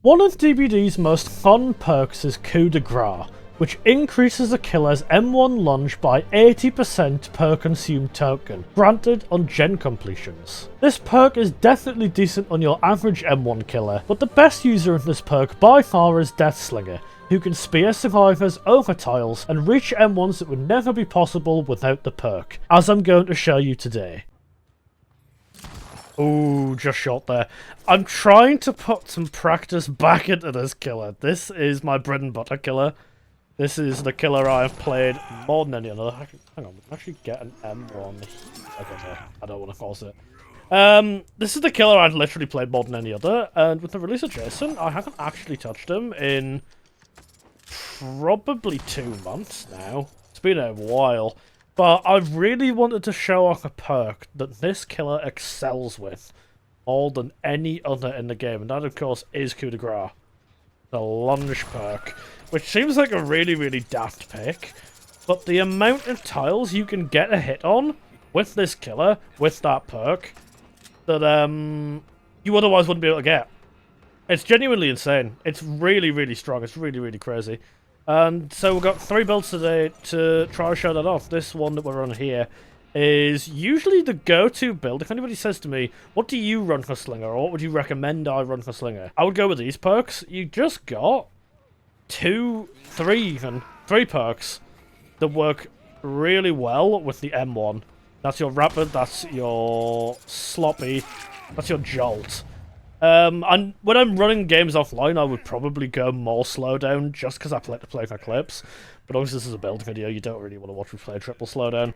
One of DBD's most fun perks is Coup De Grace, which increases a killer's M1 lunge by 80% per consumed token, granted on gen completions. This perk is definitely decent on your average M1 killer, but the best user of this perk by far is Deathslinger, who can spear survivors over tiles and reach M1s that would never be possible without the perk, as I'm going to show you today. Ooh, just shot there. I'm trying to put some practice back into this killer. This is my bread and butter killer. This is the killer I've played more than any other. Hang on, we can actually get an M1. Okay, I don't want to force it. This is the killer I've literally played more than any other, and with the release of Jason, I haven't actually touched him in probably 2 months now. It's been a while. But I really wanted to show off a perk that this killer excels with more than any other in the game, and that of course is Coup De Grace, the Lunge perk, which seems like a really daft pick, but the amount of tiles you can get a hit on with this killer, with that perk, that you otherwise wouldn't be able to get. It's genuinely insane. It's really strong. It's really crazy. And so we've got 3 builds today to try to show that off. This one that we're on here is usually the go-to build. If anybody says to me, what do you run for Slinger, or what would you recommend I run for Slinger? I would go with these perks. You just got 3 perks that work really well with the M1. That's your Rapid, that's your Sloppy, that's your Jolt. And when I'm running games offline, I would probably go more slowdown just because I like to play my clips. But obviously this is a build video, you don't really want to watch me play triple slowdown.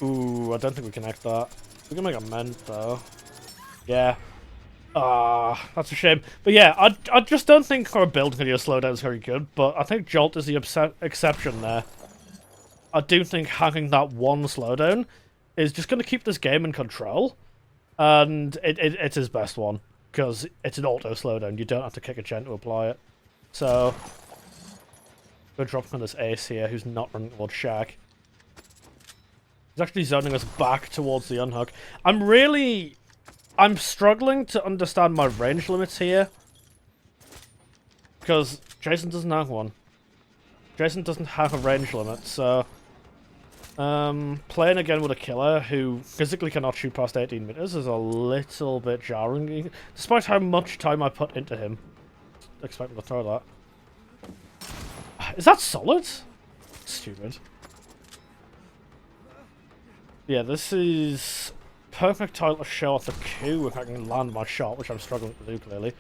Ooh, I don't think we connect that. We can make a mend though. Yeah. That's a shame. But yeah, I just don't think our build video slowdown is very good, but I think Jolt is the exception there. I do think having that one slowdown is just going to keep this game in control. And it's his best one, because it's an auto slowdown. You don't have to kick a gen to apply it. So, we're dropping on this ace here, who's not running towards Shag. He's actually zoning us back towards the unhook. I'm struggling to understand my range limits here, because Jason doesn't have one. Jason doesn't have a range limit, so playing again with a killer who physically cannot shoot past 18 meters is a little bit jarring, despite how much time I put into him. Expect him to throw that. Is that solid? Stupid. Yeah, this is perfect time to show off the coup if I can land my shot, which I'm struggling to do clearly.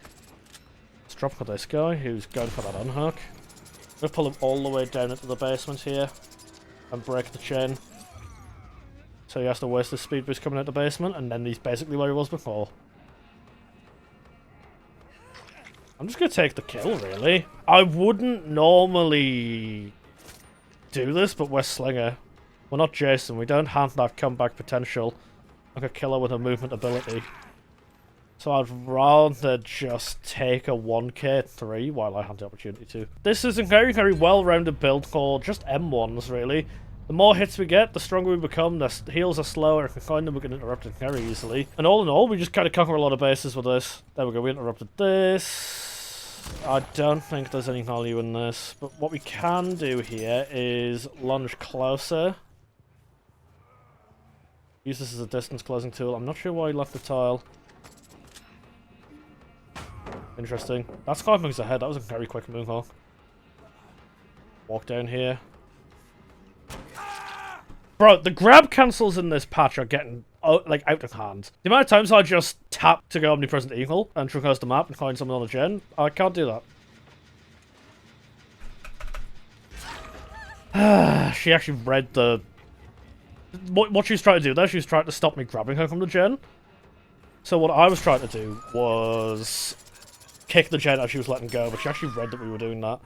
Let's drop for this guy who's going for that unhook. I'm gonna pull him all the way down into the basement here and break the chain. So he has to waste his speed boost coming out the basement, and then he's basically where he was before. I'm just gonna take the kill, really. I wouldn't normally do this, but we're Slinger. We're not Jason. We don't have that comeback potential like a killer with a movement ability. So I'd rather just take a 1k3 while I have the opportunity to. This is a very well-rounded build for just M1s, really. The more hits we get, the stronger we become, the heals are slower, if we find them we can interrupt it very easily. And all in all, we just kind of cover a lot of bases with this. There we go, we interrupted this. I don't think there's any value in this, but what we can do here is lunge closer. Use this as a distance closing tool. I'm not sure why he left the tile. Interesting. That's 5 moves ahead. That was a very quick move, huh? Walk down here. Bro, the grab cancels in this patch are getting out of hand. The amount of times I just tap to go Omnipresent Eagle and traverse the map and find someone on the gen, I can't do that. She actually read the... What she was trying to do there, she was trying to stop me grabbing her from the gen. So what I was trying to do was kick the gen as she was letting go, but she actually read that we were doing that.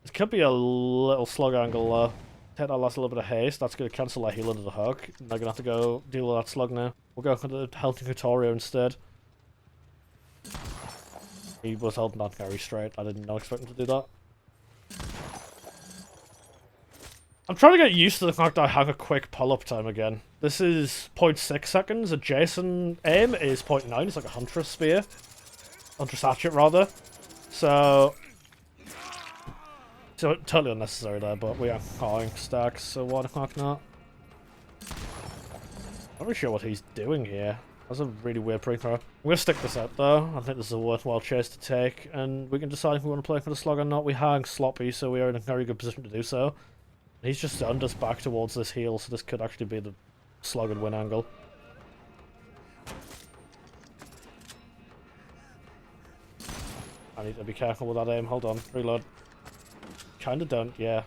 It could be a little slug angle. Take that last little bit of haste. That's going to cancel that heal into the hook. And they're going to have to go deal with that slug now. We'll go for the healthy tutorial instead. He was holding that very straight. I did not expect him to do that. I'm trying to get used to the fact that I have a quick pull-up time again. This is 0.6 seconds. A Jason aim is 0.9. It's like a Huntress spear. Or just hatchet, rather. So totally unnecessary there, but we are calling stacks, so why the fuck not? Not really sure what he's doing here. That's a really weird pre-throw. I'm gonna stick this out though. I think this is a worthwhile chase to take, and we can decide if we want to play for the slug or not. We hang sloppy, so we are in a very good position to do so. He's just stunned us back towards this heel, so this could actually be the slug and win angle. I need to be careful with that aim. Hold on. Reload. Kinda don't, yeah.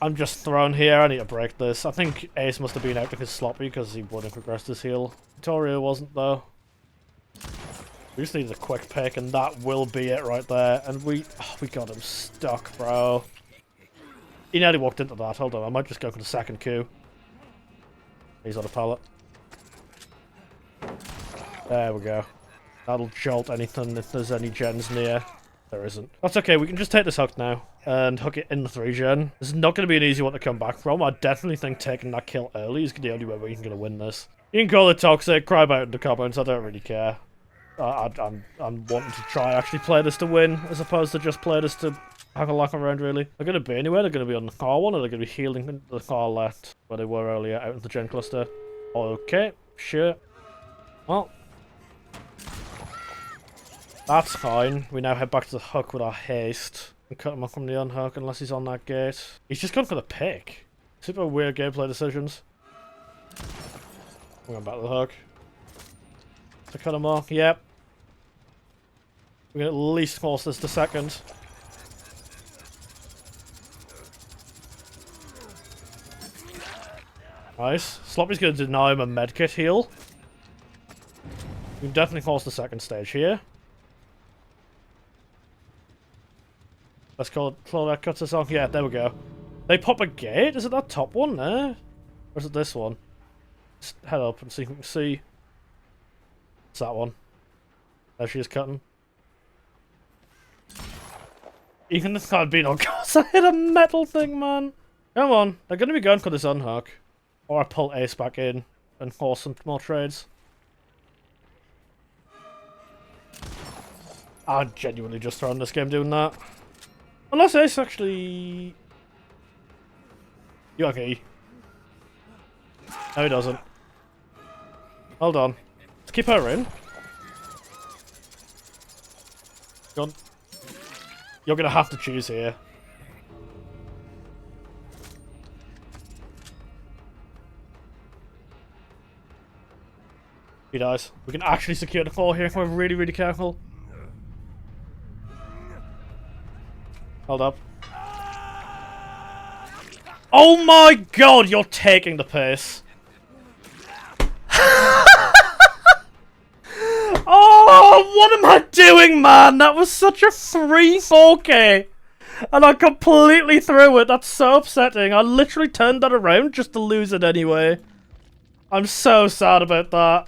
I'm just thrown here. I need to break this. I think Ace must have been out because sloppy because he wouldn't have progressed his heal. Victoria wasn't though. We just needed a quick pick and that will be it right there. And we got him stuck, bro. He nearly walked into that. Hold on, I might just go for the second coup. He's on a pallet. There we go. That'll jolt anything if there's any gens near. There isn't. That's okay, we can just take this hook now and hook it in the 3-gen. This is not going to be an easy one to come back from. I definitely think taking that kill early is the only way we're going to win this. You can call it toxic, cry about it in the comments, I don't really care. I'm wanting to try actually play this to win, as opposed to just play this to hang a lock around, really. They're going to be anywhere, they're going to be on the car one, or they're going to be healing into the car left, where they were earlier, out in the gen cluster. Okay, sure. Well, that's fine. We now head back to the hook with our haste and cut him off from the unhook unless he's on that gate. He's just gone for the pick. Super weird gameplay decisions. We're going back to the hook. To cut him off. Yep. We can at least force this to second. Nice. Sloppy's going to deny him a medkit heal. We can definitely force the second stage here. Let's call it Claw cuts us off. Yeah, there we go. They pop a gate? Is it that top one there? Or is it this one? Just head up and see if we can see. It's that one. There she is cutting. Even if I'd been on course, I hit a metal thing, man. Come on. They're going to be going for this unhook. Or I pull Ace back in and force some more trades. I'm genuinely just throwing this game doing that. Unless Ace actually... You okay? No, he doesn't. Hold on. Let's keep her in. Go on. You're gonna have to choose here. He dies. We can actually secure the floor here if we're really, really careful. Hold up. Oh my god, you're taking the piss. Oh, what am I doing, man? That was such a free 4K. And I completely threw it. That's so upsetting. I literally turned that around just to lose it anyway. I'm so sad about that.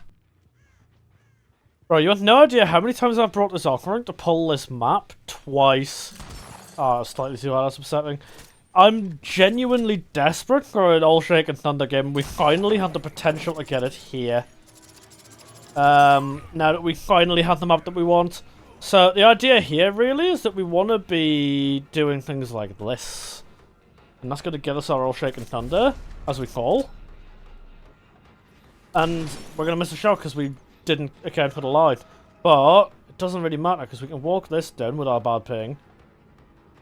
Bro, you have no idea how many times I've brought this offering to pull this map twice. Oh, slightly too hard, that's upsetting. I'm genuinely desperate for an All Shake and Thunder game. We finally have the potential to get it here. Now that we finally have the map that we want. So the idea here really is that we want to be doing things like this. And that's going to get us our All Shake and Thunder, as we fall. And we're going to miss a shot because we didn't account for the line. But it doesn't really matter because we can walk this down with our bad ping.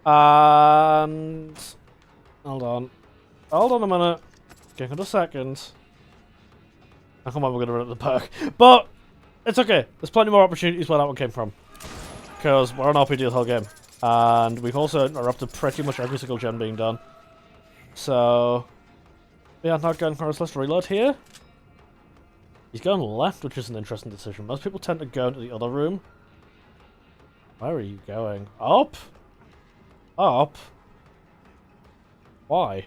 And hold on a minute. Give it a second. Oh, come on, we're gonna run up the perk, but it's okay. There's plenty more opportunities where that one came from, because we're on RPD the whole game, and we've also interrupted pretty much every single gen being done. So yeah, not going for us. Let's reload here. He's going left, which is an interesting decision. Most people tend to go into the other room. Where are you going? Up? Up? Why?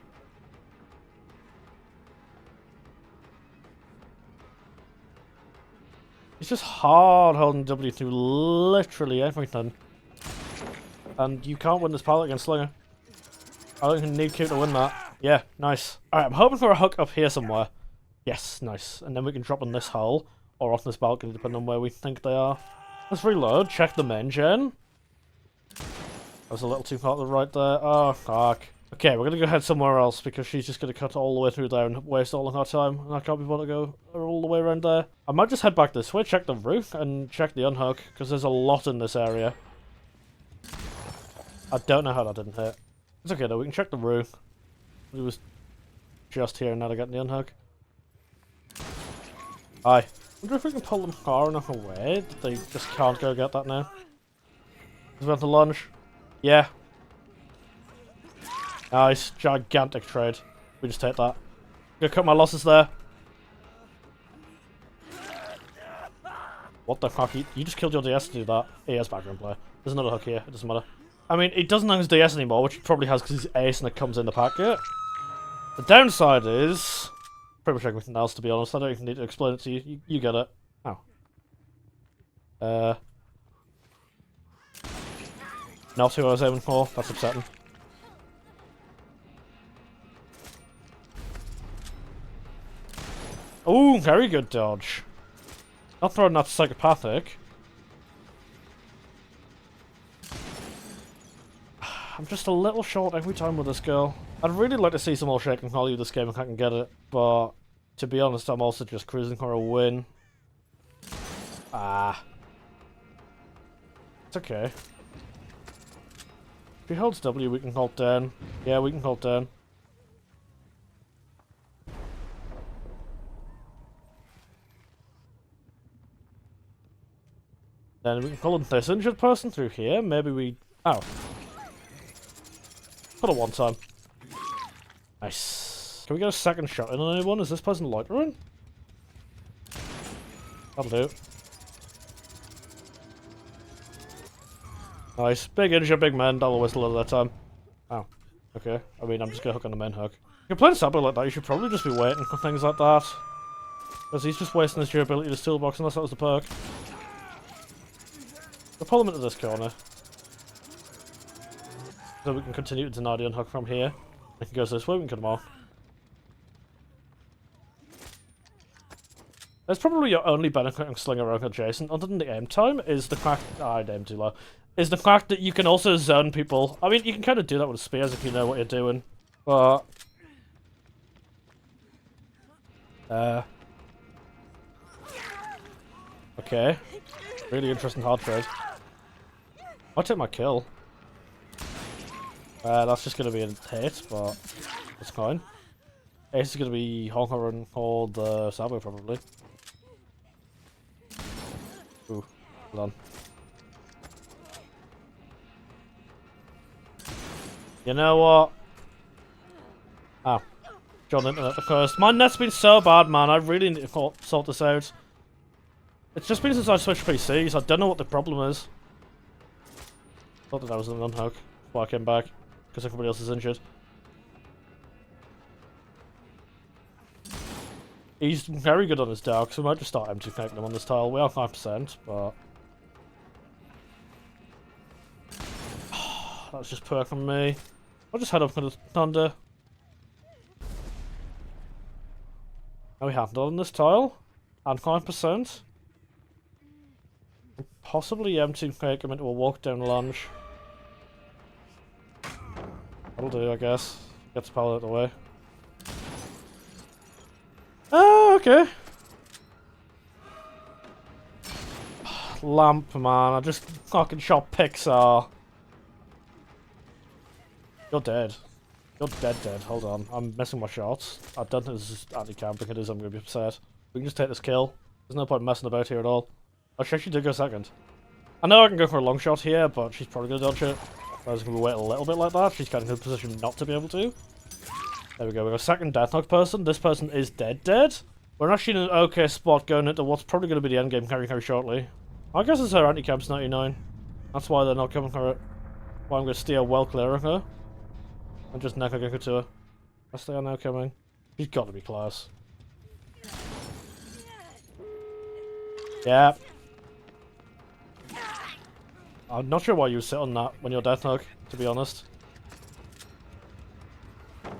It's just hard holding W through literally everything. And you can't win this pallet against Slinger. I don't even need Q to win that. Yeah, nice. Alright, I'm hoping for a hook up here somewhere. Yes, nice. And then we can drop on this hole. or on this balcony, depending on where we think they are. Let's reload, check the main gen. I was a little too far to the right there. Oh, fuck. Okay, we're gonna go head somewhere else because she's just gonna cut all the way through there and waste all of our time. And I can't be bothered to go all the way around there. I might just head back this way, check the roof, and check the unhook, because there's a lot in this area. I don't know how that didn't hit. It's okay though, we can check the roof. It was just here now to get the unhook. Aye. I wonder if we can pull them far enough away that they just can't go get that now. Is that the lunge? Yeah. Nice. Gigantic trade. We just take that. Gonna cut my losses there. What the fuck? You just killed your DS to do that. He has background play. There's another hook here. It doesn't matter. I mean, he doesn't have his DS anymore, which he probably has because he's ace and it comes in the packet. The downside is pretty much everything else, to be honest. I don't even need to explain it to you. You get it. Oh. Not who I was aiming for. That's upsetting. Ooh, very good dodge. Not throwing that psychopathic. I'm just a little short every time with this girl. I'd really like to see some more shaking value this game if I can get it, but to be honest, I'm also just cruising for a win. Ah. It's okay. If he holds W, we can hold down. Yeah, we can hold down. Then we can pull this injured person through here. Maybe we... Oh. Put it one time. Nice. Can we get a second shot in on anyone? Is this person loitering? That'll do. Nice. Big injured, big man. Double whistle at that time. Oh. Okay. I mean, I'm just gonna hook on the main hook. If you're playing Sabo like that, you should probably just be waiting for things like that. Because he's just wasting his durability to his toolbox unless that was the perk. We'll pull him into this corner. So we can continue to deny the unhook from here. If he goes this way, we can cut him off. That's probably your only benefit of Slinger around adjacent, other than the aim time, is the fact... I aimed too low. Is the fact that you can also zone people. I mean, you can kind of do that with spears if you know what you're doing. But... Okay. Really interesting hard trade. I'll take my kill. That's just going to be a hit, but it's fine. Ace is going to be Honker and hold the Sabo probably. Ooh, hold on. You know what? Oh. John Internet the first. My net's been so bad, man. I really need to sort this out. It's just been since I switched PCs. I don't know what the problem is. Thought that I was an unhook before I came back. Because everybody else is injured. He's very good on his dark, so we might just start empty connecting him on this tile. We are 5%, but... That's just perk from me. I'll just head up for the thunder. Now we have done on this tile. And 5%. Possibly empty connect him into a walk down lunge. That'll do, I guess. Get the power out of the way. Oh, okay. Lamp, man. I just fucking shot Pixar. You're dead. You're dead. Hold on. I'm missing my shots. I don't think this is anti-camp. If it is, I'm going to be upset. We can just take this kill. There's no point messing about here at all. Oh, she actually did go second. I know I can go for a long shot here, but she's probably going to dodge it. I was going to wait a little bit like that. She's kind of in a position not to be able to. There we go. We got a second Deathknock person. This person is dead. We're actually in an okay spot going into what's probably going to be the endgame carry shortly. I guess it's her anti-camp's 99. That's why they're not coming for it. Why I'm going to steer well clear of her. And just neck a to her. Yes, they are now coming. She's got to be class. Yeah. I'm not sure why you sit on that when you're Deathknock, to be honest. I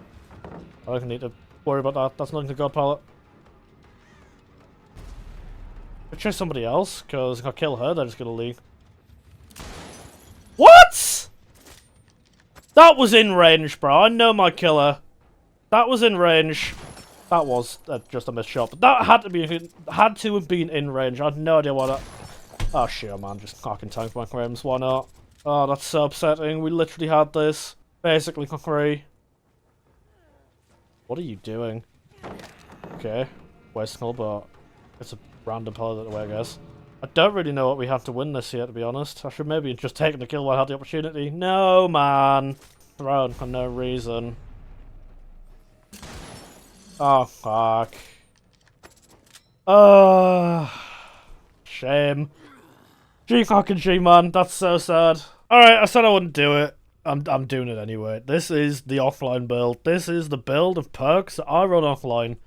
don't need to worry about that. That's nothing to God palette. I'll chase somebody else, because if I kill her, they're just gonna leave. What?! That was in range, bro. I know my killer. That was in range. That was just a missed shot, but that had to have been in range. I had no idea why that. Oh shit, man! Just fucking tank my frames. Why not? Oh, that's so upsetting. We literally had this basically for free. What are you doing? Okay, wasteful, but it's a random pilot that way, I guess. I don't really know what we have to win this year, to be honest. I should maybe just taken the kill while I had the opportunity. No, man. Thrown for no reason. Oh, fuck. Shame. G fucking G, man. That's so sad. Alright, I said I wouldn't do it. I'm doing it anyway. This is the offline build. This is the build of perks that I run offline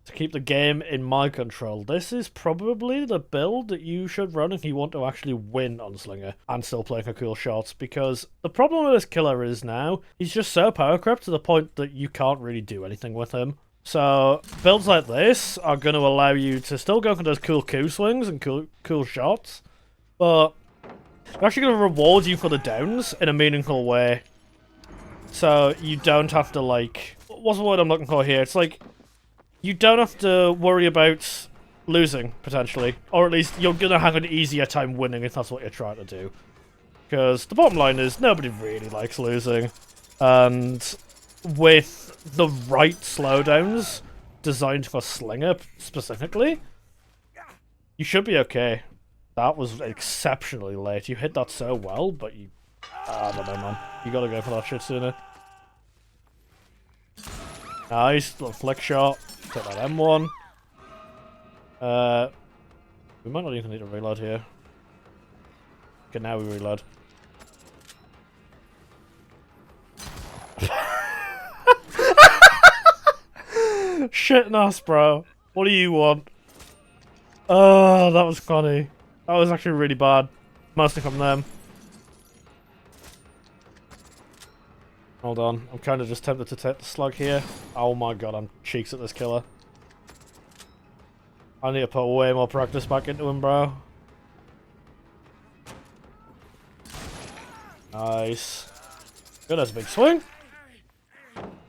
to keep the game in my control. This is probably the build that you should run if you want to actually win on Slinger and still playing a cool shot, because the problem with this killer is now he's just so power crept to the point that you can't really do anything with him. So builds like this are going to allow you to still go for those cool Q swings and cool shots, but they're actually going to reward you for the downs in a meaningful way. So you don't have to, like, what's the word I'm looking for here? It's like, you don't have to worry about losing, potentially. Or at least you're going to have an easier time winning if that's what you're trying to do. Because the bottom line is, nobody really likes losing. And with the right slowdowns designed for Slinger specifically, you should be okay. That was exceptionally late. You hit that so well, but you... I don't know, man. You gotta go for that shit sooner. Nice. Little flick shot. Take that M1. We might not even need to reload here. Okay, now we reload. Shit nuts, bro. What do you want? Oh, that was funny. That was actually really bad. Mostly from them. Hold on. I'm kind of just tempted to take the slug here. Oh my god, I'm cheeks at this killer. I need to put way more practice back into him, bro. Nice. Good, that's a big swing.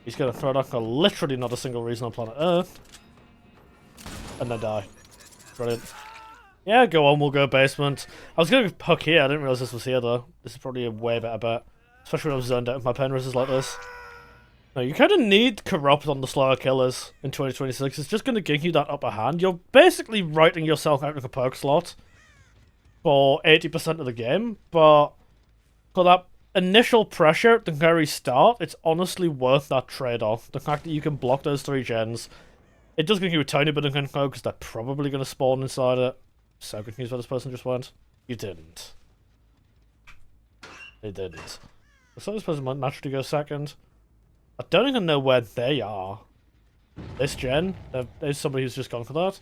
He's going to throw it off for literally not a single reason on planet Earth. And then die. Brilliant. Yeah, go on, we'll go basement. I was going to hook here, I didn't realise this was here though. This is probably a way better bet. Especially when I was zoned out with my pen resistors like this. No, you kind of need Corrupt on the slower killers in 2026. It's just going to give you that upper hand. You're basically writing yourself out of a perk slot for 80% of the game, but for that initial pressure at the very start, it's honestly worth that trade-off. The fact that you can block those 3 gens. It does give you a tiny bit of info because they're probably going to spawn inside it. So confused where this person just went. You didn't. They didn't. I thought this person might naturally go second. I don't even know where they are. This gen, there's somebody who's just gone for that.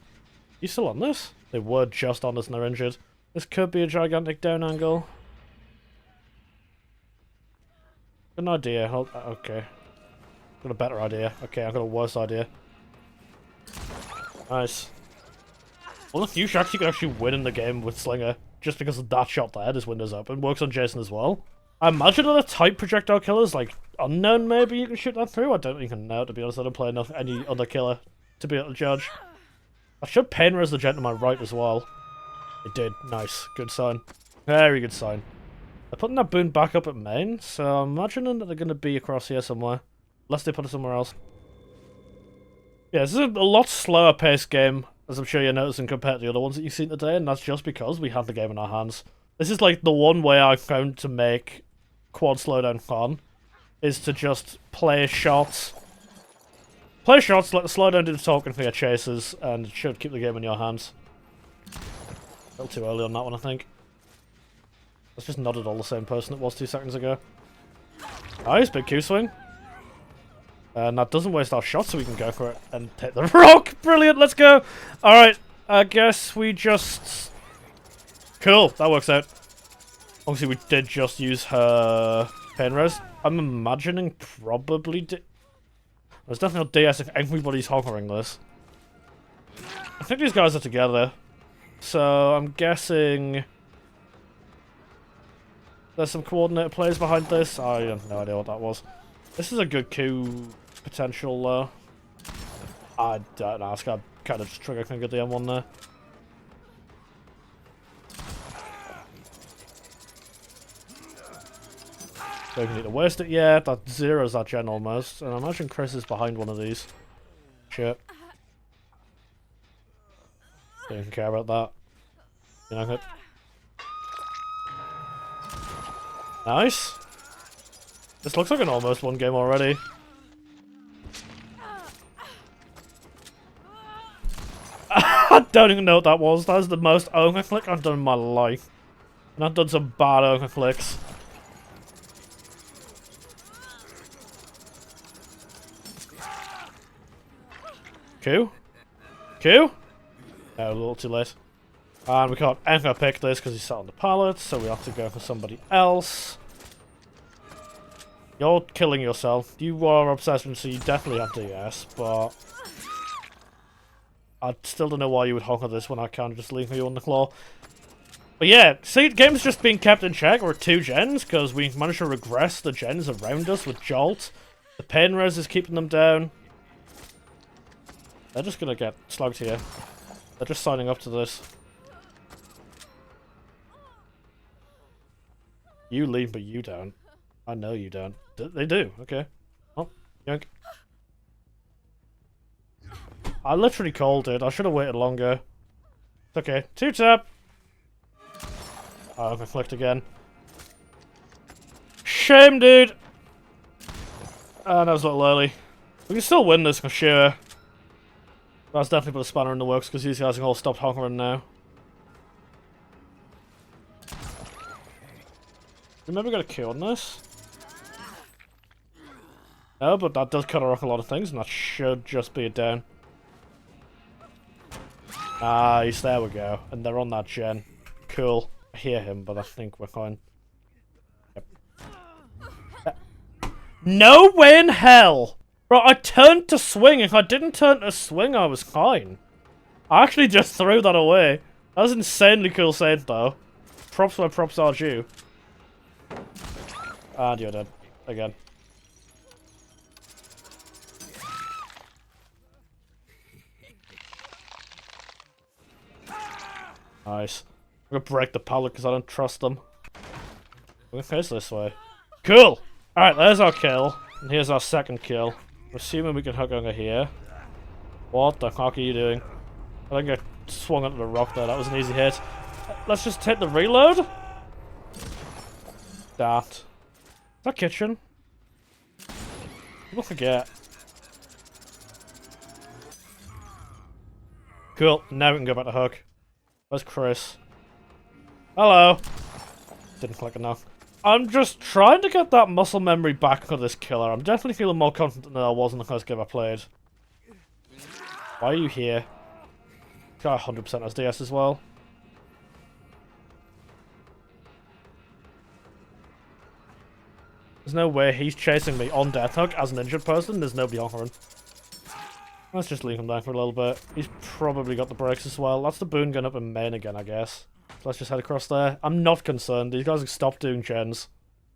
You still on this? They were just on this and they're injured. This could be a gigantic down angle. Good idea. Okay. Got a better idea. Okay, I've got a worse idea. Nice. Well, if you actually could actually win in the game with Slinger, just because of that shot there, this window's open. Works on Jason as well. I imagine other type projectile killers, like Unknown, maybe you can shoot that through. I don't even know, to be honest. I don't play enough any other killer to be able to judge. I should pain res the gent to my right as well. It did. Nice. Good sign. Very good sign. They're putting that boon back up at main, so I'm imagining that they're going to be across here somewhere. Unless they put it somewhere else. Yeah, this is a lot slower paced game, as I'm sure you're noticing, compared to the other ones that you've seen today, and that's just because we have the game in our hands. This is like the one way I've found to make quad slowdown fun, is to just play shots. Play shots, let the slowdown do the talking for your chasers, and it should keep the game in your hands. A little too early on that one, I think. That's just not at all the same person it was 2 seconds ago. Nice, big Q swing. And that doesn't waste our shot, so we can go for it and hit the rock. Brilliant, let's go. Alright, I guess we just... Cool, that works out. Obviously, we did just use her pain res. I'm imagining probably... There's definitely no DS if everybody's hovering this. I think these guys are together. So I'm guessing there's some coordinated players behind this. I have no idea what that was. This is a good coup potential though. I don't know, I kind of just trigger fingered the M1 there. Don't need to waste it yet. That zeroes that gen almost. And I imagine Chris is behind one of these. Shit. Don't care about that. You know it. Nice. This looks like an almost one game already. I don't even know what that was. That was the most Ogre click I've done in my life. And I've done some bad Ogre clicks. Coup? Coup? No, a little too late. And we can't ever pick this because he's sat on the pallet, so we have to go for somebody else. You're killing yourself. You are obsessed, so you definitely have to yes, but I still don't know why you would honk at this when I can't just leave you on the claw. But yeah, see, the game's just being kept in check. We're 2 gens, because we managed to regress the gens around us with Jolt. The pain res is keeping them down. They're just gonna get slugged here. They're just signing up to this. You leave, but you don't. I know you don't. They do, okay. Oh, yoink. I literally called it. I should have waited longer. It's okay. 2-tap! Oh, I'm conflict again. Shame, dude! That was a little early. We can still win this for sure. That's definitely put a spanner in the works because these guys have all stopped honkering now. Remember got a kill on this? No, but that does cut off a lot of things and that should just be a down. Nice, there we go. And they're on that gen. Cool. I hear him, but I think we're fine. Yep. No way in hell! Bro, I turned to swing. If I didn't turn to swing, I was fine. I actually just threw that away. That was insanely cool save, though. Props where props are due. And you're dead. Again. Nice. I'm gonna break the pallet because I don't trust them. We're gonna face this way. Cool! Alright, there's our kill. And here's our second kill. I'm assuming we can hook over here. What the fuck are you doing? I think I swung onto the rock there. That was an easy hit. Let's just hit the reload. That. Is that kitchen? People forget. Cool. Now we can go back to hook. Where's Chris? Hello. Didn't click enough. I'm just trying to get that muscle memory back for this killer. I'm definitely feeling more confident than I was in the first game I played. Why are you here? Got 100% SDS as well. There's no way he's chasing me on Death Hook as an injured person. There's nobody offering. Let's just leave him down for a little bit. He's probably got the brakes as well. That's the boon gun up in main again, I guess. So let's just head across there. I'm not concerned. These guys have stopped doing gens.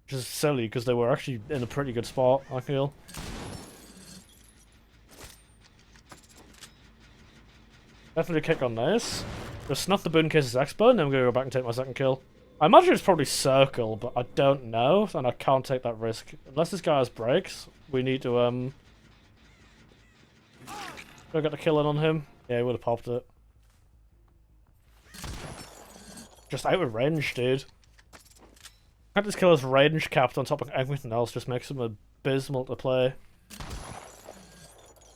Which is silly, because they were actually in a pretty good spot, I feel. Definitely a kick on this. Just snuff the boon case's expo, and then we're going to go back and take my second kill. I imagine it's probably circle, but I don't know, and I can't take that risk. Unless this guy has brakes, we need to, go get the kill in on him. Yeah, he would have popped it. Just out of range, dude. I think this killer's range capped on top of everything else just makes him abysmal to play.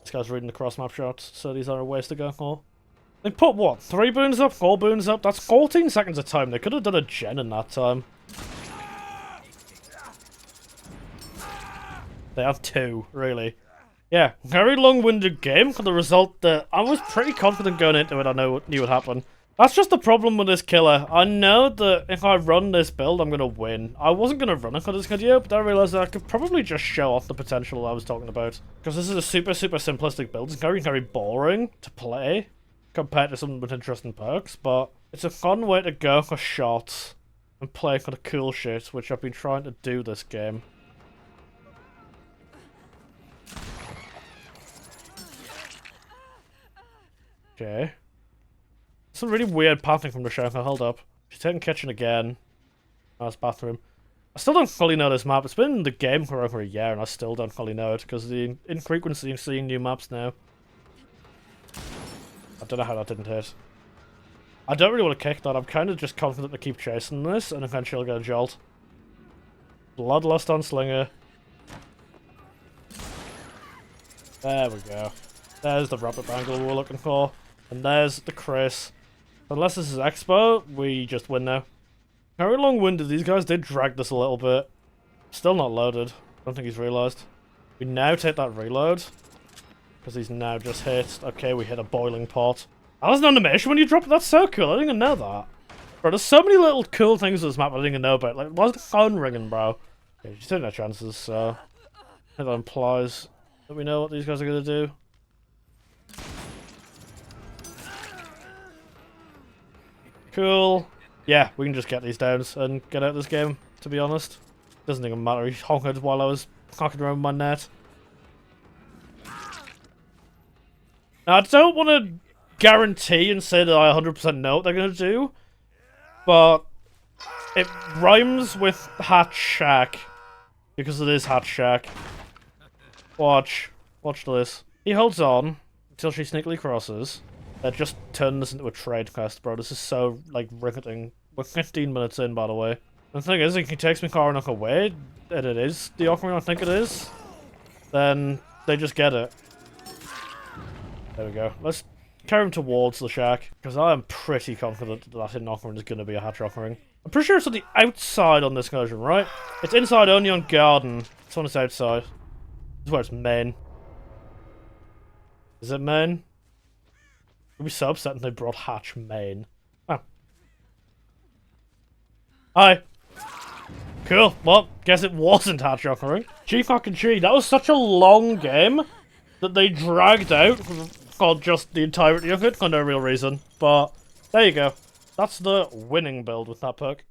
This guy's reading the cross map shots, so these are a ways to go for. They put, what, 3 boons up, 4 boons up? That's 14 seconds of time. They could have done a gen in that time. They have 2, really. Yeah, very long-winded game for the result that I was pretty confident going into it. I knew would happen. That's just the problem with this killer. I know that if I run this build, I'm going to win. I wasn't going to run it for this video, but I realised that I could probably just show off the potential I was talking about. Because this is a super, super simplistic build. It's very, very boring to play. compared to some with interesting perks, but it's a fun way to go for shots and play for the cool shit, which I've been trying to do this game. Okay. Some really weird pathing from the Shaker. Hold up. She's taking kitchen again. Nice bathroom. I still don't fully know this map. It's been in the game for over a year and I still don't fully know it because of the infrequency of seeing new maps now. I don't know how that didn't hit. I don't really want to kick that. I'm kind of just confident to keep chasing this and eventually I'll get a jolt. Bloodlust on Slinger. There we go. There's the rabbit angle we were looking for. And there's the Chris. Unless this is Expo, we just win now. Very long-winded. These guys did drag this a little bit. Still not loaded. I don't think he's realised. We now take that reload. Because he's now just hit. Okay, we hit a boiling pot. That was an animation when you drop it. That's so cool. I didn't even know that. Bro, there's so many little cool things in this map I didn't even know about. Like, why's the phone ringing, bro? Okay, she's taking her chances, so... I think that implies that we know what these guys are going to do. Cool. Yeah, we can just get these downs and get out of this game, to be honest. Doesn't even matter, he honked while I was honking around my net. Now, I don't want to guarantee and say that I 100% know what they're going to do, but it rhymes with Hatch Shack, because it is Hatch Shack. Watch this. He holds on until she sneakily crosses. Just turn this into a trade quest, bro. This is so, like, riveting. We're 15 minutes in, by the way. The thing is, if he takes me far enough away, and it is the offering I think it is, then they just get it. There we go. Let's carry him towards the shack, because I am pretty confident that hidden offering is going to be a hatch offering. I'm pretty sure it's on the outside on this version, right? It's inside only on garden. It's on its outside. This is where it's main. Is it main? I'd be so upset if they brought hatch main. Oh. Hi. Cool. Well, guess it wasn't hatch offering. Gee fucking gee. That was such a long game that they dragged out for just the entirety of it for no real reason. But there you go. That's the winning build with that perk.